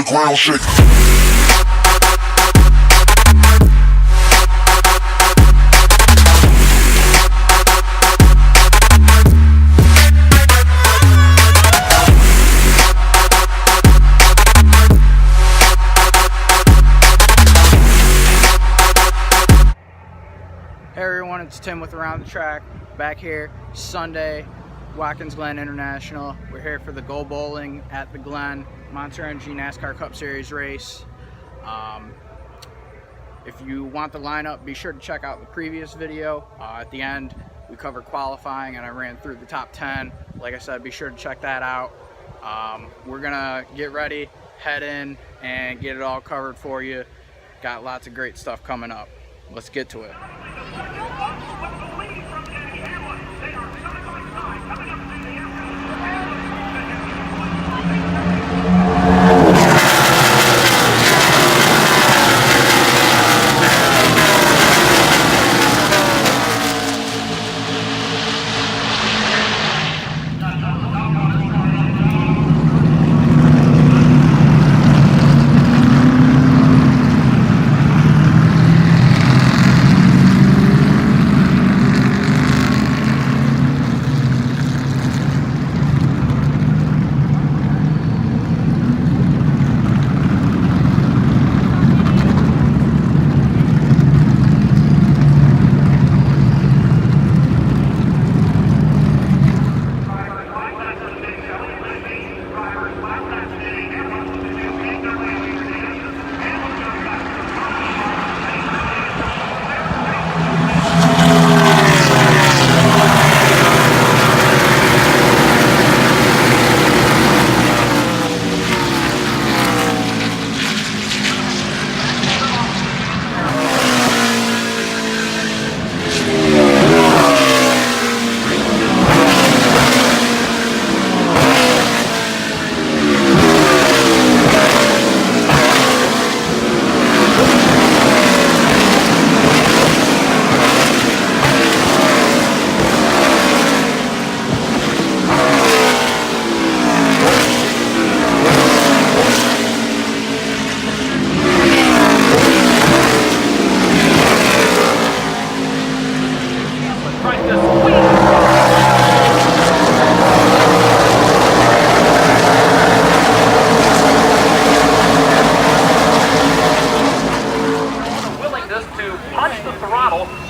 the ground shake. Hey everyone, it's Tim with Around the Track, back here Sunday, Watkins Glen International. We're here for the Go Bowling at the Glen Monster Energy NASCAR Cup Series race. If you want the lineup, be sure to check out the previous video. At the end, we covered qualifying and I ran through the top 10. Like I said, be sure to check that out. We're gonna get ready, head in, and get it all covered for you. Got lots of great stuff coming up. Let's get to it.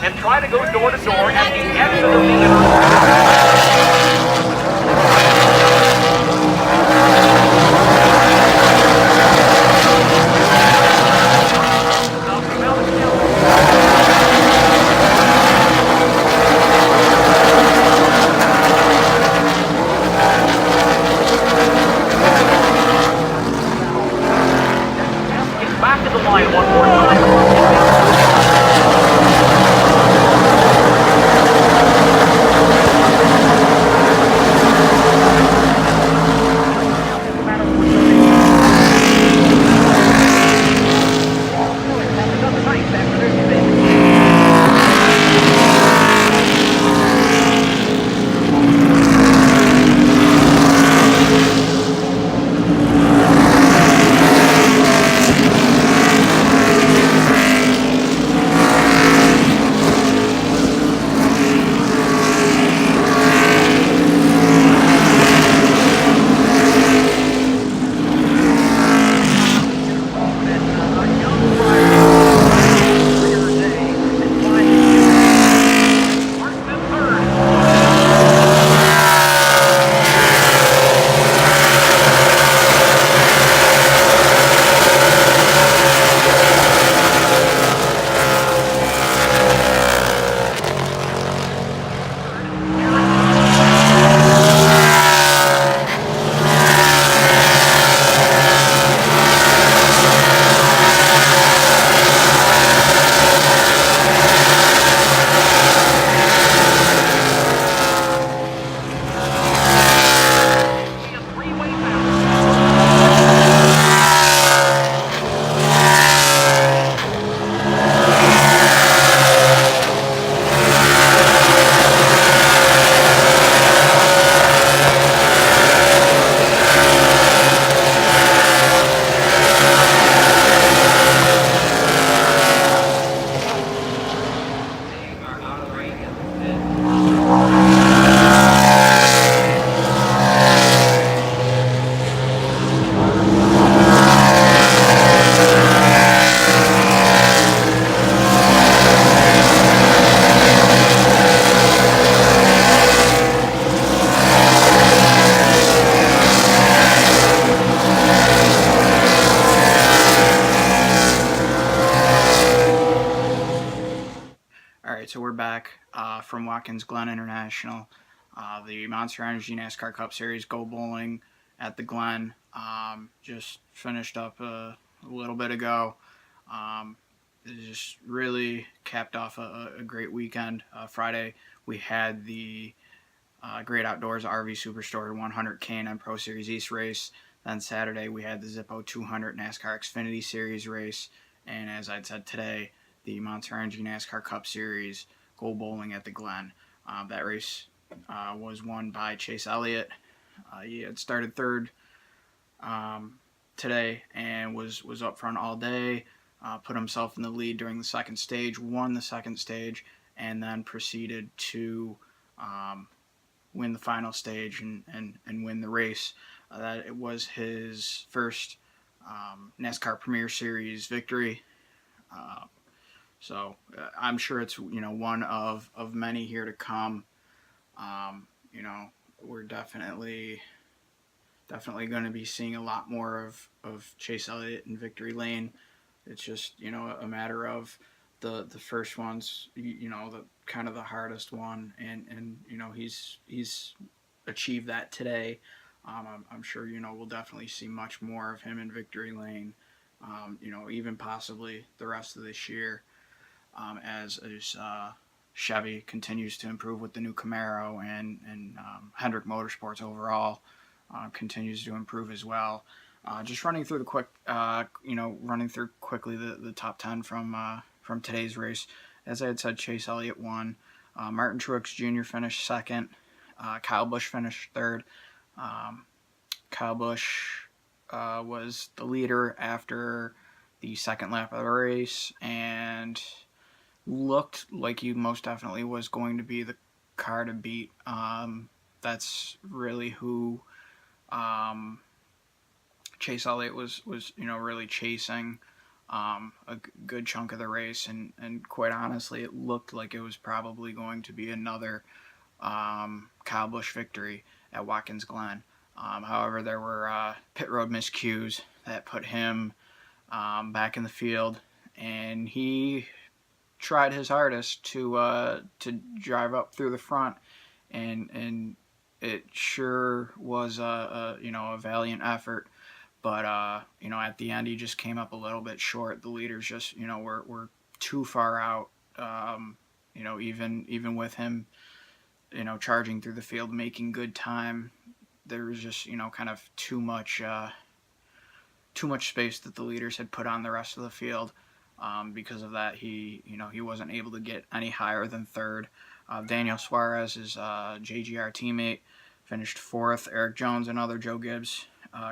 And try to go door to door at the end of the leader. Get back to the line one more time. so we're back from Watkins Glen International, the Monster Energy NASCAR Cup Series Go Bowling at the Glen. Just finished up a little bit ago. It just really capped off a great weekend. Friday we had the Great Outdoors RV Superstore 100 K&N Pro Series East race. Then Saturday we had the Zippo 200 NASCAR Xfinity Series race. And as I'd said today, the Monster Energy NASCAR Cup Series Go Bowling at the Glen. That race was won by Chase Elliott. He had started third today and was up front all day. Put himself in the lead during the second stage, won the second stage, and then proceeded to win the final stage and win the race. That it was his first NASCAR Premier Series victory. So I'm sure it's one of many here to come. We're definitely going to be seeing a lot more of Chase Elliott in victory lane. It's just a matter of the first one's the kind of the hardest one, and he's achieved that today. I'm sure we'll definitely see much more of him in victory lane. Even possibly the rest of this year. As Chevy continues to improve with the new Camaro, and Hendrick Motorsports overall continues to improve as well. Just running through quickly the top 10 from today's race. As I had said, Chase Elliott won. Martin Truex Jr. finished second. Kyle Busch finished third. Kyle Busch was the leader after the second lap of the race, and looked like he most definitely was going to be the car to beat. That's really who Chase Elliott was really chasing a good chunk of the race, and quite honestly, it looked like it was probably going to be another Kyle Busch victory at Watkins Glen. However, there were pit road miscues that put him back in the field, and he tried his hardest to drive up through the front, and it sure was a valiant effort. But at the end, he just came up a little bit short. The leaders just were too far out. Even with him charging through the field, making good time, there was just kind of too much space that the leaders had put on the rest of the field. Because of that, he wasn't able to get any higher than third. Daniel Suarez, his JGR teammate, finished fourth. Eric Jones, another Joe Gibbs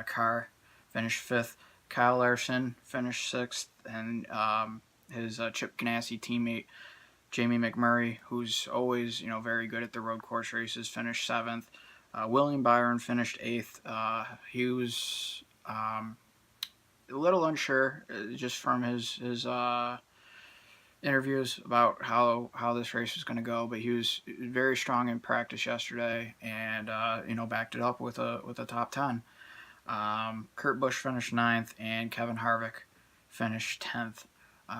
car, finished fifth. Kyle Larson finished sixth, and his Chip Ganassi teammate Jamie McMurray, who's always very good at the road course races, finished seventh. William Byron finished eighth. He was a little unsure just from his interviews about how this race was going to go, but he was very strong in practice yesterday, and backed it up with a top 10. Kurt Busch finished 9th, and Kevin Harvick finished 10th.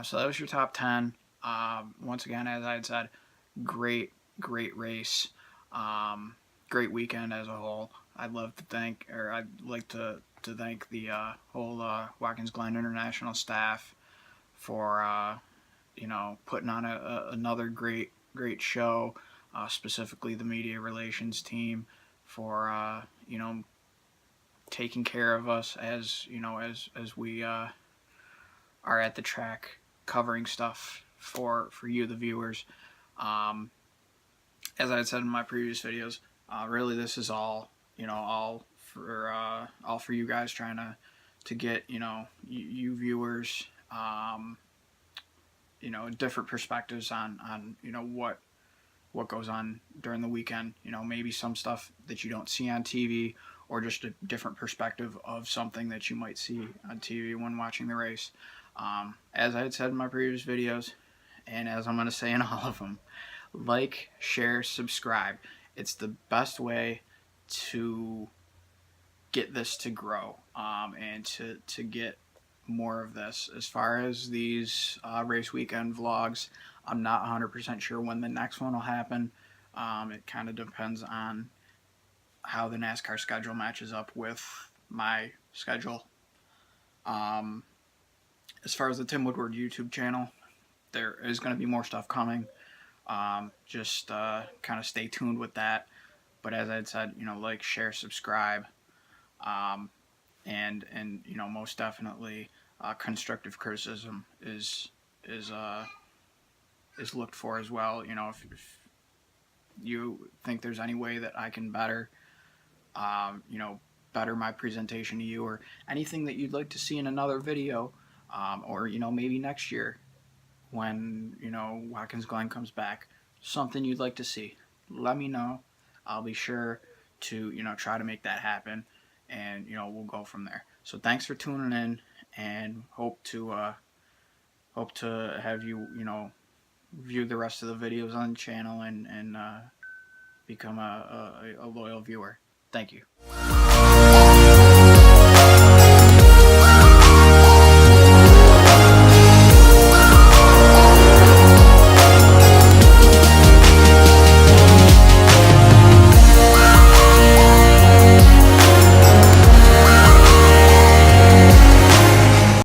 So that was your top 10. Once again, as I had said, great race, great weekend as a whole. I'd like to thank the whole Watkins Glen International staff for putting on another great show. Specifically, the media relations team for taking care of us as we are at the track covering stuff for you, the viewers. As I had said in my previous videos, really this is all for you guys, trying to get you viewers different perspectives on what goes on during the weekend. Maybe some stuff that you don't see on TV, or just a different perspective of something that you might see on TV when watching the race. As I had said in my previous videos, and as I'm going to say in all of them, like, share, subscribe. It's the best way to get this to grow, and to get more of this. As far as these race weekend vlogs, I'm not 100% sure when the next one will happen. It kind of depends on how the NASCAR schedule matches up with my schedule. As far as the Tim Woodward YouTube channel, there is going to be more stuff coming. Just kind of stay tuned with that. But as I had said, like, share, subscribe, and most definitely constructive criticism is looked for as well. If you think there's any way that I can better better my presentation to you, or anything that you'd like to see in another video, or maybe next year when Watkins Glen comes back, something you'd like to see, let me know. I'll be sure to try to make that happen, and we'll go from there. So thanks for tuning in, and hope to have you view the rest of the videos on the channel and become a loyal viewer. Thank you.